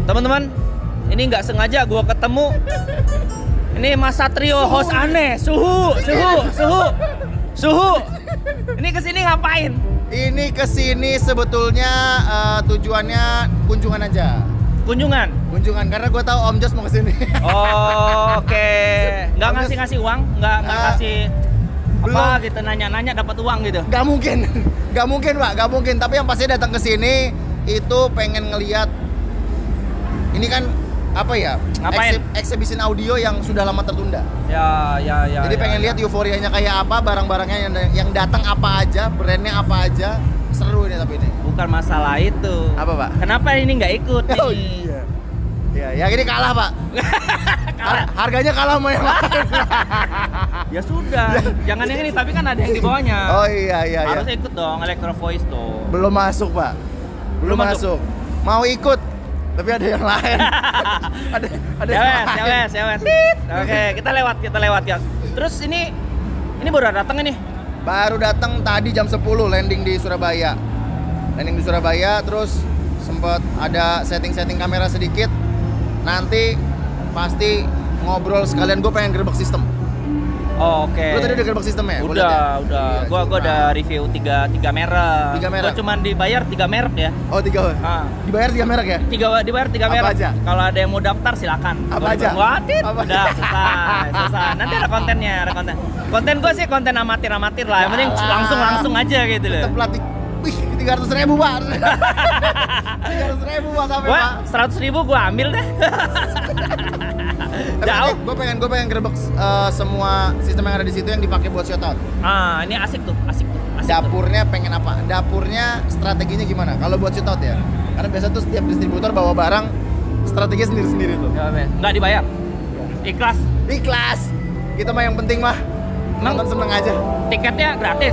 Teman-teman, ini nggak sengaja gue ketemu. Ini Mas Satrio, host aneh. Suhu. Ini kesini ngapain? Ini kesini sebetulnya tujuannya kunjungan aja. Kunjungan Karena gue tahu Om Jos mau kesini. Oh, oke. Nggak ngasih uang, nggak kasih belum. apa gitu, nanya-nanya dapat uang gitu. Gak mungkin Pak, gak mungkin. Tapi yang pasti datang ke sini itu pengen ngelihat. Ini kan apa ya? Ngapain? Exhibition audio yang sudah lama tertunda. Ya. Jadi pengen lihat euforianya kayak apa, barang-barangnya yang datang apa aja, brandnya apa aja. Seru ini tapi ini. Bukan masalah itu. Apa, Pak? Kenapa ini nggak ikut nih? Oh iya. Ya, yang ini kalah, Pak. Harganya kalah sama yang lain. Ya sudah, jangan yang ini, tapi kan ada yang di bawahnya. Oh iya. Harus ikut dong, Electro Voice tuh. Belum masuk, Pak. Belum masuk. Mau ikut, tapi ada yang lain. ada yang lain. Ya wes. Oke, kita lewat ya. Terus ini baru datang ini. Baru datang tadi jam 10 landing di Surabaya. Terus sempat ada setting kamera sedikit. Nanti pasti ngobrol sekalian, gue pengen gerbek sistem. Oh, oke. Lu tadi udah gerbek sistemnya? Udah. Iya, Gua udah review 3 merek. 3 merek. Gua cuma dibayar 3 merek ya. Oh, 3. Dibayar 3 merek ya? Dibayar 3 merek. Apa aja? Kalau ada yang mau daftar silakan. Apa aja? Udah selesai. Nanti ada kontennya, Konten gua sih konten amatir lah. Yang penting langsung aja gitu loh. Tetep pelatih. Wih, 300.000, Pak. 300.000 Pak sampai, Pak. 100.000 gua ambil deh. Jauh. Gue pengen gerbek semua sistem yang ada di situ yang dipakai buat shoutout. Ini asik tuh. Dapurnya pengen apa? Dapurnya strateginya gimana? Kalau buat shoutout ya. Karena biasa tuh setiap distributor bawa barang strateginya sendiri-sendiri tuh. Nggak dibayar. Ikhlas. Kita mah yang penting mah nonton seneng aja. Tiketnya gratis.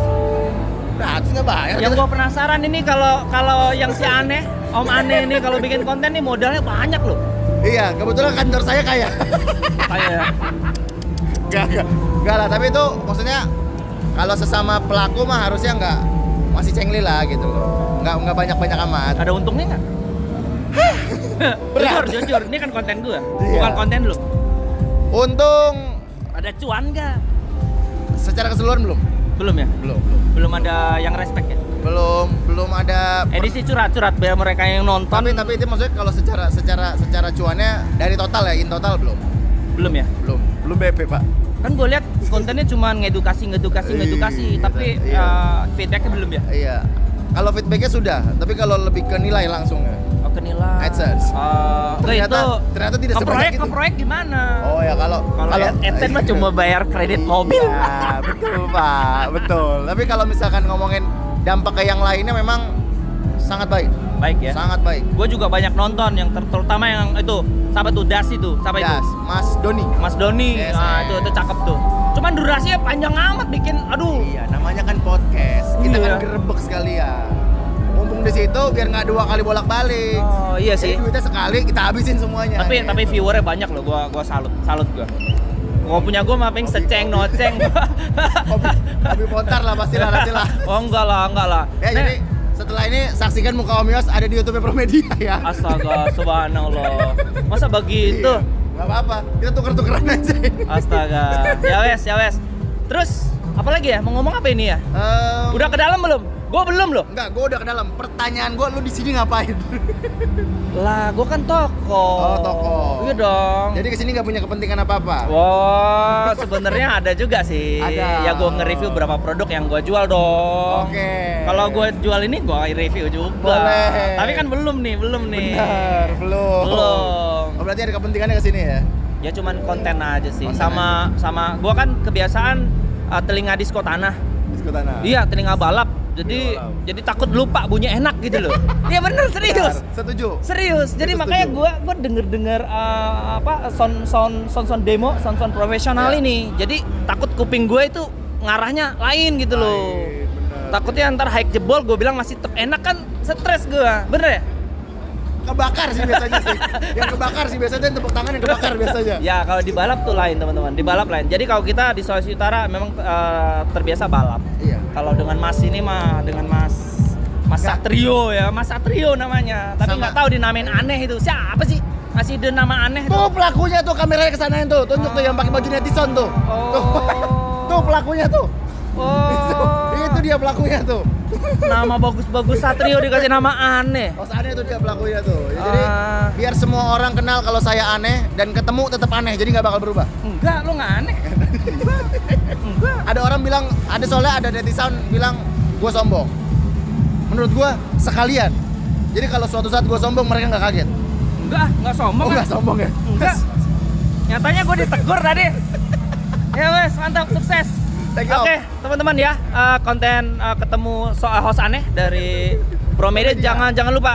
Gratis nggak bayar. Yang gua penasaran ini kalau yang si aneh, Om Aneh ini kalau bikin konten nih modalnya banyak loh. Iya, kebetulan kantor saya kaya. Kayak Enggak lah, tapi itu maksudnya kalau sesama pelaku mah harusnya masih cengli lah gitu loh. Enggak banyak-banyak amat. Ada untungnya nggak? Jujur, ini kan konten gua, bukan konten lu. Untung ada cuan nggak? Secara keseluruhan belum? Belum ya? Belum ada yang respect ya? Belum ada edisi curhat biar mereka yang nonton. Tapi itu maksudnya kalau secara cuannya dari total ya, in total belum ya? Belum BP, Pak. Kan gue lihat kontennya cuma ngedukasi, tapi feedbacknya belum ya? Iya. Kalau feedbacknya sudah, tapi kalau lebih ke nilai langsung ya. Oh, ke nilai. AdSense. Ternyata tidak sebanyak itu. Proyek gimana? Oh ya, kalau AdSense mah cuma bayar kredit mobil. Ya, betul, Pak. Betul. Tapi kalau misalkan ngomongin dampak ke yang lainnya memang sangat baik. Baik ya? Sangat baik. Gue juga banyak nonton yang terutama yang itu, siapa tuh Das itu? Mas Doni. Yes, itu cakep tuh. Cuman durasinya panjang amat bikin, aduh. Iya, namanya kan podcast. Kita kan gerebek sekalian. Mumpung di situ biar nggak 2 kali bolak-balik. Oh iya sih. Jadi duitnya sekali kita habisin semuanya. Tapi viewernya banyak loh. Gua salut gua. Gua punya gua mah pengen seceng noceng. Hobi montar lah pasti lah nanti lah. Oh enggak lah. Ya jadi setelah ini saksikan muka Om Yos ada di YouTube Promedia ya. Astaga, subhanallah. Masa begitu? Gak apa-apa, kita tuker-tukeran aja. Astaga. Ya wes. Terus apa lagi ya? Mau ngomong apa ini ya? Udah ke dalam belum? Gua belum loh. Enggak, gua udah ke dalam. Pertanyaan gua, lu di sini ngapain? Lah, gua kan toko. Oh, toko. Iya dong. Jadi kesini nggak punya kepentingan apa-apa. Wah, sebenarnya ada juga sih. Ada. Ya gua nge-review beberapa produk yang gua jual dong. Oke. Kalau gua jual ini gua review juga. Boleh. Tapi kan belum nih. Benar, belum. Oh, berarti ada kepentingannya ke sini ya? Ya cuman konten aja sih. Sama gua kan kebiasaan telinga disko tanah. Disko tanah. Iya, telinga balap. Jadi takut lupa bunyi enak gitu loh. Iya bener, serius. Setuju. Serius. Jadi makanya gua denger sound demo, sound profesional ini. Jadi takut kuping gue itu ngarahnya lain gitu loh. Bener. Takutnya ntar high jebol, gue bilang masih tetap enak kan, stres gue. Bener ya? Kebakar sih biasanya sih. Yang kebakar sih biasanya tepuk tangan yang kebakar biasanya. Ya kalau di balap tuh lain teman-teman. Di balap lain. Jadi kalau kita di Sulawesi Utara memang terbiasa balap. Iya. Kalau dengan Mas ini mah dengan Mas Mas Satrio ya, Mas Satrio namanya. Tapi Sama. nggak tahu dinamain aneh itu. Siapa sih? Masih ide nama aneh Tuh pelakunya tuh, kameranya kesanain tuh, tunjuk tuh yang pakai baju netizen tuh. Tuh, tuh pelakunya tuh. Oh. Itu dia pelakunya tuh. Nama bagus-bagus Satrio dikasih nama aneh. Bos aneh itu dia pelakunya tuh. Jadi Ah. biar semua orang kenal kalau saya aneh dan ketemu tetap aneh, jadi nggak bakal berubah. Enggak, lu nggak aneh. Enggak. Ada orang bilang, ada soalnya ada netizen bilang gue sombong. Menurut gue sekalian. Jadi kalau suatu saat gue sombong mereka nggak kaget. Enggak sombong. Oh nggak kan? sombong ya? Enggak. Nyatanya gue ditegur tadi. Ya wes, mantap, sukses. Thank you. Oke, teman-teman ya, konten ketemu soal host aneh dari Promedia. Jangan lupa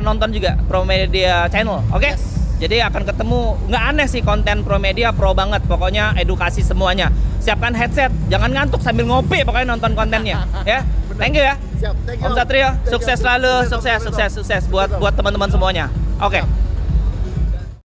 nonton juga Promedia channel, oke? Jadi akan ketemu, nggak aneh sih konten Promedia, pro banget. Pokoknya edukasi semuanya. Siapkan headset, jangan ngantuk sambil ngopi pokoknya nonton kontennya, ya. Thank you ya. Siap, thank you. Om Satrio, Thank you. sukses selalu, sukses buat teman-teman semuanya. Oke.